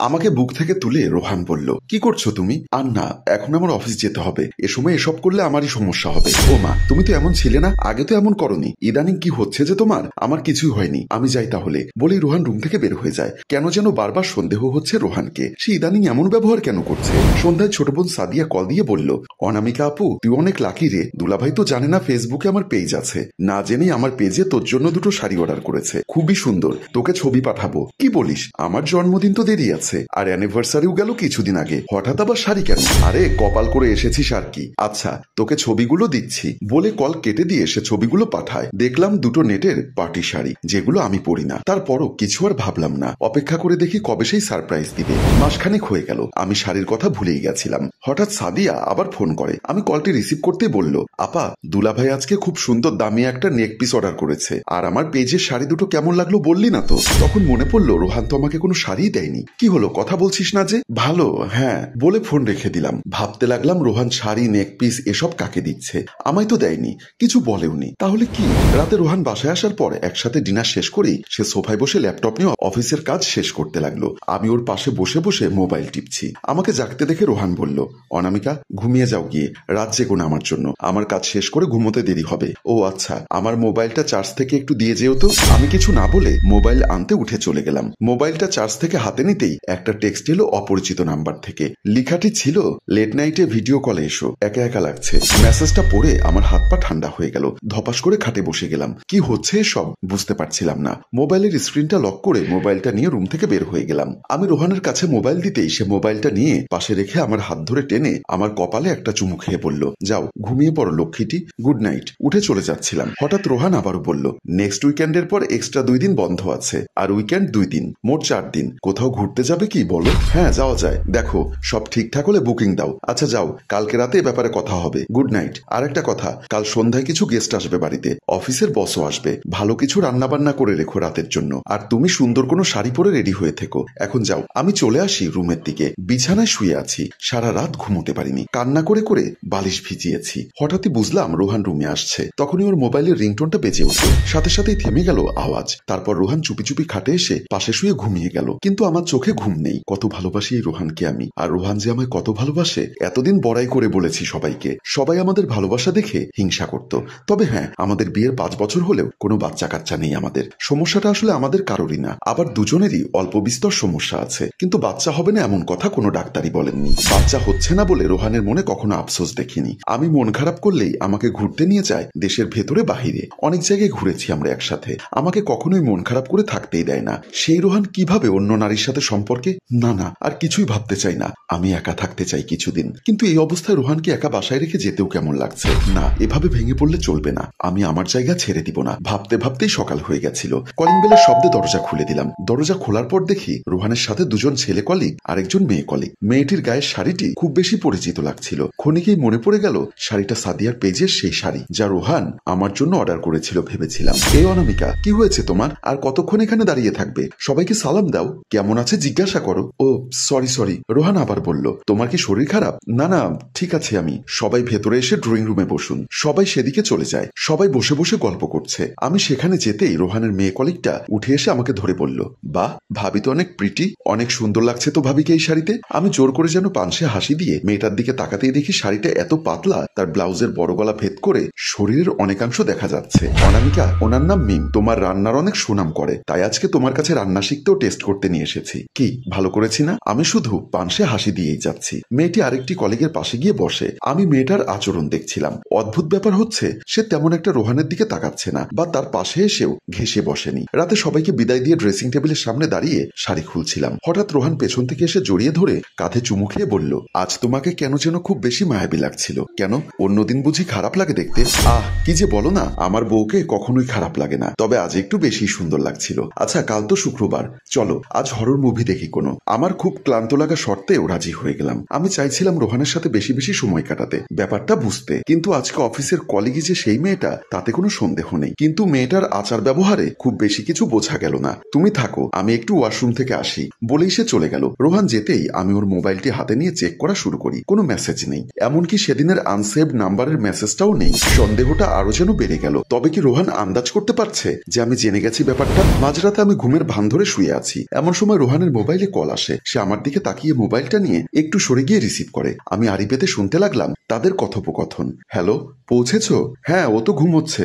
আমাকে বুক থেকে তুলে রোহান বলল, কি করছো তুমি? আর না, এখন আমার অফিস যেতে হবে, এ সময় এসব করলে আমারই সমস্যা হবে। ও মা, তুমি তো এমন ছিলে না, আগে তো এমন করনি, ইদানিং কি হচ্ছে যে তোমার? আমার কিছুই হয়নি, আমি যাই তাহলে বলেই রোহান রুম থেকে বের হয়ে যায়। কেন যেন বারবার সন্দেহ হচ্ছে রোহানকে, সে ইদানিং এমন ব্যবহার কেন করছে। সন্ধ্যায় ছোট বোন সাদিয়া কল দিয়ে বলল, অনামিকা আপু, তুই অনেক লাকি রে, দুলাভাই তো জানে না ফেসবুকে আমার পেজ আছে, না জেনেই আমার পেজে তোর জন্য দুটো শাড়ি অর্ডার করেছে, খুবই সুন্দর, তোকে ছবি পাঠাবো। কি বলিস? আমার জন্মদিন তো দেরি আছে, আর অ্যানিভার্সারিও গেল কিছুদিন আগে, হঠাৎ আবার শাড়ি কেন? আরে কপাল করে এসেছিস আর কি। আচ্ছা, তোকে ছবিগুলো দিচ্ছি বলে কল কেটে দিয়ে সে ছবিগুলো পাঠায়। দেখলাম দুটো নেটের পার্টি শাড়ি, যেগুলো আমি পরি না, তারপরও কিছু আর ভাবলাম না, অপেক্ষা করে দেখি কবে সেই সারপ্রাইজ দিবে। মাসখানেক হয়ে গেল, আমি শাড়ির কথা ভুলেই গেছিলাম। হঠাৎ সাদিয়া আবার ফোন করে, আমি কলটি রিসিভ করতেই বলল, আপা, দুলাভাই আজকে খুব সুন্দর দামি একটা নেক পিস অর্ডার করেছে, আর আমার পেজের শাড়ি দুটো কেমন লাগলো বললি না তো। তখন মনে পড়লো রোহান তো আমাকে কোনো শাড়িই দেয়নি। কি হলো, কথা বলছিস না যে? ভালো, হ্যাঁ বলে ফোন রেখে দিলাম। ভাবতে লাগলাম রোহান শাড়ি, নেক পিস এসব কাকে দিচ্ছে, আমায় তো দেয়নি, কিছু বলেওনি, তাহলে কি? রাতে রোহান বাসায় আসার পর একসাথে ডিনার শেষ করেই সে সোফায় বসে ল্যাপটপ নিয়ে অফিসের কাজ শেষ করতে লাগলো। আমি ওর পাশে বসে বসে মোবাইল টিপছি। আমাকে জাগতে দেখে রোহান বলল, অনামিকা, ঘুমিয়ে যাও গিয়ে, রাত জেগো না আমার জন্য, আমার কাজ শেষ করে ঘুমোতে দেরি হবে। ও আচ্ছা, আমার মোবাইলটা চার্জ থেকে একটু দিয়ে যেও তো। আমি কিছু না বলে মোবাইল আনতে উঠে চলে গেলাম। মোবাইলটা চার্জ থেকে হাতে নিতেই একটা টেক্সট এলো অপরিচিত নাম্বার থেকে। লেখাটি ছিল, লেট নাইটে ভিডিও কলে এসো, একা একা লাগছে। মেসেজটা পড়ে আমার হাত পা ঠান্ডা হয়ে গেল, ধপাস করে খাটে বসে গেলাম। কি হচ্ছে এসব বুঝতে পারছিলাম না। মোবাইলের স্ক্রিনটা লক করে মোবাইলটা নিয়ে রুম থেকে বের হয়ে গেলাম। আমি রোহানের কাছে মোবাইল দিতেই সে মোবাইলটা নিয়ে পাশে রেখে আমার হাত ধরে টেনে আমার কপালে একটা চুমু খেয়ে বলল, যাও ঘুমিয়ে পড়ো লক্ষ্মীটি, গুড নাইট। উঠে চলে যাচ্ছিলাম, হঠাৎ রোহান আবারও বলল, নেক্সট উইকেন্ডের পর এক্সট্রা 2 দিন বন্ধ আছে, আর উইকেন্ড 2 দিন, মোট 4 দিন। কোথাও ঘুরতে যাবে কি বলো? হ্যাঁ যাওয়া যায়, দেখো সব ঠিকঠাক হলে বুকিং দাও। আচ্ছা যাও, কালকে রাতে এ ব্যাপারে কথা হবে, গুড নাইট। আর একটা কথা, কাল সন্ধ্যায় কিছু গেস্ট আসবে বাড়িতে, অফিসের বসও আসবে, ভালো কিছু রান্না বান্না করে রেখো রাতের জন্য, আর তুমি সুন্দর কোনো শাড়ি পরে রেডি হয়ে থেকো। এখন যাও। আমি চলে আসি রুমের দিকে, বিছানায় শুয়ে আছি, সারা রাত ঘুমোতে পারিনি, কান্না করে করে বালিশ ভিজিয়েছি। হঠাৎই বুঝলাম রোহান রুমে আসছে, তখনই ওর মোবাইলের রিংটোনটা বেজে উঠল, সাথে সাথেই থেমে গেল আওয়াজ। তারপর রোহান চুপি চুপি খাটে এসে পাশে শুয়ে ঘুমিয়ে গেল, কিন্তু আমার চোখে ঘুম নেই। কত ভালোবাসি এই রোহানকে আমি, আর রোহান যে আমায় কত ভালোবাসে এতদিন বড়াই করে বলেছি সবাইকে, সবাই আমাদের ভালোবাসা দেখে হিংসা করত। তবে হ্যাঁ, আমাদের বিয়ের 5 বছর হলেও কোনো বাচ্চা কাচ্চা নেই আমাদের। সমস্যাটা আসলে আমাদের কারোরই না, আবার দুজনেরই অল্প বিস্তর সমস্যা আছে, কিন্তু বাচ্চা হবে না এমন কথা কোনো ডাক্তারই বলেননি। বাচ্চা হচ্ছে না বলে রোহানের মনে কখনো আফসোস দেখিনি। আমি মন খারাপ করলেই আমাকে ঘুরতে নিয়ে যায় দেশের ভেতরে বাহিরে, অনেক জায়গায় ঘুরেছি আমরা একসাথে, আমাকে কখনোই মন খারাপ করে থাকতেই দেয় না। সেই রোহান কিভাবে অন্য নারীর সাথে সম্পর্কে? না না, আর কিছুই ভাবতে চাই না, আমি একা থাকতে চাই কিছুদিন। কিন্তু এই অবস্থায় রোহানকে একা বাসায় রেখে যেতেও কেমন লাগছে। না, এভাবে ভেঙে পড়লে চলবে না, আমি আমার জায়গা ছেড়ে দিব না। ভাবতে ভাবতেই সকাল হয়ে গেছিল। কলিং বেলের শব্দে দরজা খুলে দিলাম। দরজা খোলার পর দেখি রোহানের সাথে 2জন ছেলে কলিগ আর একজন মেয়ে কলিগ। মেয়েটির গায়ের শাড়িটি খুব বেশি পরিচিত লাগছিল। ক্ষণিকেই মনে পড়ে গেল শাড়িটা সাদিয়ার পেজের সেই শাড়ি, যা রোহান আমার জন্য অর্ডার করেছিল ভেবেছিলাম। এই অনামিকা, কি হয়েছে তোমার? আর কতক্ষণ এখানে দাঁড়িয়ে থাকবে? সবাইকে সালাম দাও, কেমন আছে জিজ্ঞাসা করো। ও সরি, রোহান আবার বলল, তোমার কি শরীর খারাপ? না না, ঠিক আছে আমি। সবাই ভেতরে এসে ড্রয়িং রুমে বসুন। সবাই সেদিকে চলে যায়, সবাই বসে বসে গল্প করছে। আমি সেখানে যেতেই রোহানের মেয়ে কলিগটা উঠে এসে আমাকে ধরে বলল, বাহ, ভাবি তো অনেক প্রিটি, অনেক সুন্দর লাগছে তো ভাবিকে এই শাড়িতে। আমি জোর করে যেন পানসে হাসি দিয়ে মেয়েটার দিকে তাকাতেই দেখি শাড়িটা এত পাতলা, তার ব্লাউজের বড় গলা ভেদ করে শরীরের অনেকাংশ দেখা যাচ্ছে। অনামিকা, ওনার নাম মিম, তোমার রান্নার অনেক সুনাম করে, তাই আজকে তোমার কাছে রান্না শিখতেও টেস্ট করতে নিয়ে এসেছি। কি ভালো করেছি না? আমি শুধু পানসে হাসি দিয়েই যাচ্ছি। মেয়েটি আরেকটি কলিগের পাশে গিয়ে বসে। আমি মেয়েটার আচরণ দেখছিলাম। অদ্ভুত ব্যাপার হচ্ছে, সে তেমন একটা রোহানের দিকে তাকাচ্ছে না, বা তার পাশে এসেও ঘেঁষে বসেনি। রাতে সবাইকে বিদায় দিয়ে ড্রেসিং টেবিলের সামনে দাঁড়িয়ে শাড়ি খুলছিলাম। হঠাৎ রোহান পেছন থেকে এসে জড়িয়ে ধরে কাঁধে চুমু খেয়ে বলল, আজ তোমাকে কেন যেন খুব বেশি মায়াবী লাগছিল। কেন, অন্যদিন বুঝি খারাপ লাগে দেখতে? আহ, কি যে বলো না, আমার বউকে কখনোই খারাপ লাগে না, তবে আজ একটু বেশি সুন্দর লাগছিল। আচ্ছা, কাল তো শুক্রবার, চলো আজ হরর মুভি দেখি কোনো। আমার খুব ক্লান্ত লাগা শর্তেও রাজি হয়ে গেলাম। আমি চাইছিলাম রোহানের সাথে বেশি বেশি সময় কাটাতে, ব্যাপারটা বুঝতে, কিন্তু আজকে অফিসের কলিগই যে সেই মেয়েটা তাতে কোনো সন্দেহ নেই। কিন্তু মেয়েটার আচার ব্যবহারে খুব বেশি কিছু বোঝা গেল না। তুমি থাকো, আমি একটু ওয়াশরুম থেকে আসি বলেই সে চলে গেল। রোহান যেতেই আমি ওর মোবাইলটি হাতে নিয়ে চেক করা শুরু করি, কোনো মেসেজ নেই, এমনকি সেদিনের আনসেভড নাম্বারের মেসেজটাও নেই। সন্দেহটা আরো যেন বেড়ে গেল। তবে কি রোহান আন্দাজ করতে পারছে যে আমি জেনে গেছি ব্যাপারটা? মাঝরাতে আমি ঘুমের ভান ধরে শুয়ে আছি, এমন সময় রোহানের মোবাইল মোবাইলে কল আসে। সে আমার দিকে তাকিয়ে মোবাইলটা নিয়ে একটু সরে গিয়ে রিসিভ করে। আমি আড়ি পেতে শুনতে লাগলাম তাদের কথোপকথন। হ্যালো, পৌঁছেছো? হ্যাঁ, ও তো ঘুমোচ্ছে।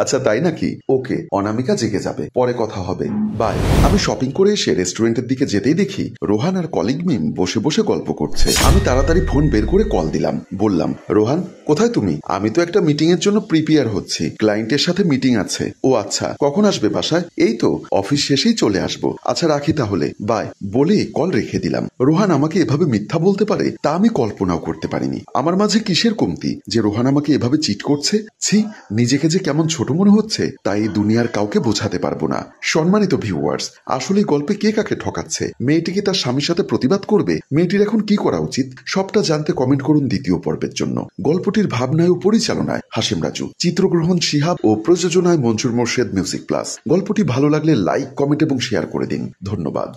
আচ্ছা তাই নাকি? ওকে, অনামিকা জেগে যাবে, পরে কথা হবে, বাই। আমি শপিং করে এসে রেস্টুরেন্টের দিকে যেতেই দেখি রোহান আর কলিগ মিম বসে বসে গল্প করছে। আমি তাড়াতাড়ি ফোন বের করে কল দিলাম। বললাম, রোহান কোথায় তুমি? আমি তো একটা মিটিং এর জন্য প্রিপেয়ার হচ্ছি, ক্লায়েন্টের সাথে মিটিং আছে। ও আচ্ছা, কখন আসবে বাসায়? এই তো অফিস শেষেই চলে আসবো। আচ্ছা রাখি তাহলে, বাই বলে কল রেখে দিলাম। রোহান আমাকে এভাবে মিথ্যা বলতে পারে তা আমি কল্পনাও করতে পারিনি। আমার মাঝে কিসের কমতি যে রোহান আমাকে এভাবে চিট করছে? ছি, নিজেকে যে কেমন ছোট মনে হচ্ছে তাই এই দুনিয়ার কাউকে বোঝাতে পারবো না। সম্মানিত ভিউয়ার্স, আসলে গল্পে কে কাকে ঠকাচ্ছে? মেয়েটি কি তার স্বামীর সাথে প্রতিবাদ করবে? মেয়েটির এখন কি করা উচিত? সবটা জানতে কমেন্ট করুন দ্বিতীয় পর্বের জন্য। গল্পটির ভাবনায় ও পরিচালনায় হাসিম রাজু, চিত্রগ্রহণ শিহাব ও প্রযোজনায় মঞ্জুর মোর্শেদ মিউজিক প্লাস। গল্পটি ভালো লাগলে লাইক, কমেন্ট এবং শেয়ার করে দিন। ধন্যবাদ।